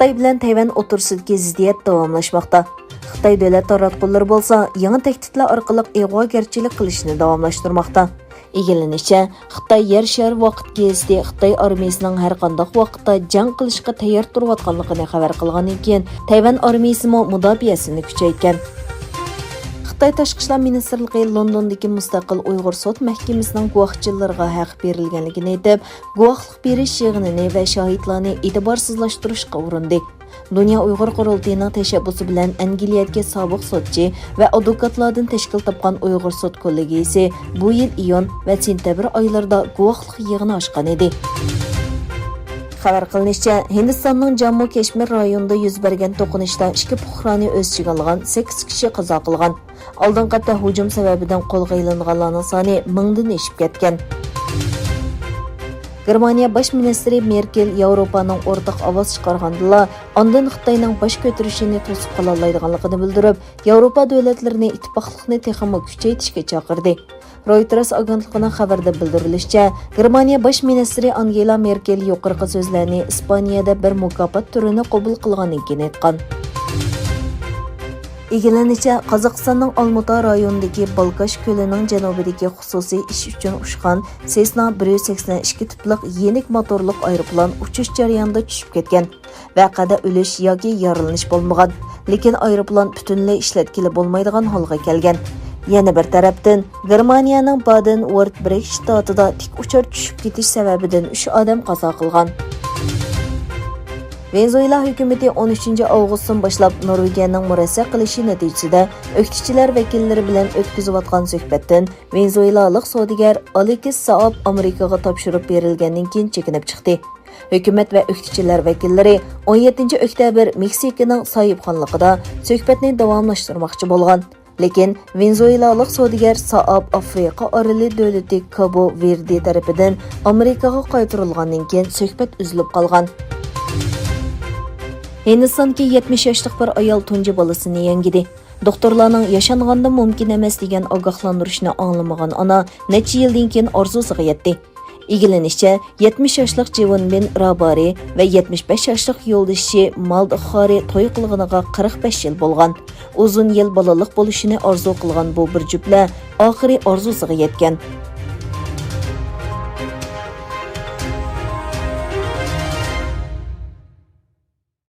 Xitoy bilan Tayvan o'rtasidagi ziddiyat davomlashmoqda. Xitoy davlat taratqullari bo'lsa, yangi tahdidlar orqali ig'vogarchilik qilishni davomlashtirmoqda. Egilanishicha, Xitoy yer shari vaqt geziti Xitoy armiyasining har qanday vaqtda jang qilishga tayyor turayotganligini xabar qilgandan keyin Tayvan armiyasi mudofaasini kuchaytirgan. Xitoy Tashqi ishlar ministrligi Londondagi mustaqil Uyg'ur sud mahkamasining guvohchilariga haq berilganligini aytib, guvohlik berish yig'inini va shohidlarni e'tiborsizlashtirishga urindi. Dünya Uyg'ur qurultiyining tashabbusi bilan Angliyadagi sobiq sudchi va advokatlardan tashkil topgan Uyg'ur sud kollegiyasi bu yil iyun va sentabr oylarida guvohlik yig'ini ochgan edi. Xabar qilinishicha, Hindistonning Jammu Kashmir rayonida yuz bergan to'qinishda 2 fuqaroni o'z ichiga olgan 8 kishi qazo qilgan. Oldingi hujum sababidan qo'lga ilinganlarning soni 1000 dan oshib ketgan. Germaniya bosh ministri Merkel Yevropaning o'rtaq ovoz chiqargandilar, ondan Xitoyning bosh ko'tarishini to'sib qola olmaydiganligini bildirib, Yevropa davlatlarini ittifoqlikni texmo kuchaytirishga chaqirdi. Reuters agentligining xabarida bildirilishicha, Germaniya bosh ministri Angela Merkel yuqorqi so'zlarni Ispaniyada bir mukofot turini qabul qilgandan keyin aytgan. Egilanishicha, Qozog'istonning Olmuta rayonidagi Balkash ko'lining janubidagi xususiy ish uchun ushgan Cessna 182 tiplik yenik motorliq aeroplan uchish jarayonida tushib ketgan. Vaqada o'lish yoki yaralanish bo'lmagan, lekin aeroplan butunlay ishlatkili bo'lmaydigan holga kelgan. Yana bir tarafdan, Germaniyaning Baden-Württemberg shtatida tik uchar tushib ketish sababidan 3 odam qazo qilgan. Venezuela hukumati 13 avgustdan boshlab Norvegiyaning murassa qilishi natijasida o'qituvchilar vakillari bilan o'tkazayotgan suhbatdan venezuelalik savdogar Alexis Saab Amerikaga topshirib berilgandan keyin chekinib chiqdi. Hukumat va o'qituvchilar vakillari 17 oktyabr Meksikaning sohibxonligida suhbatni davomlashtirmoqchi bo'lgan. Lekin venezuelalik savdogar Saab Afrika oroli davlati Cabo Verde tarafidan Amerikaga qaytarilgandan keyin suhbat uzilib qolgan. Hindistonga 70 yoshlik bir ayol tunji bolasini yangidi. Doktorlarning yashanganda mumkin emas degan ogohlantirishni anglamagan ona necha yildan keyin orzusiga yetdi. Egilanishicha, 70 yoshlik Jivonbin Rabari va 75 yoshlik yo'ldoshi Maldxari to'y qilganiga 45 yil bo'lgan. Uzun yil bolalik bo'lishini orzu qilgan bu bir juftlar oxiri orzusiga yetgan.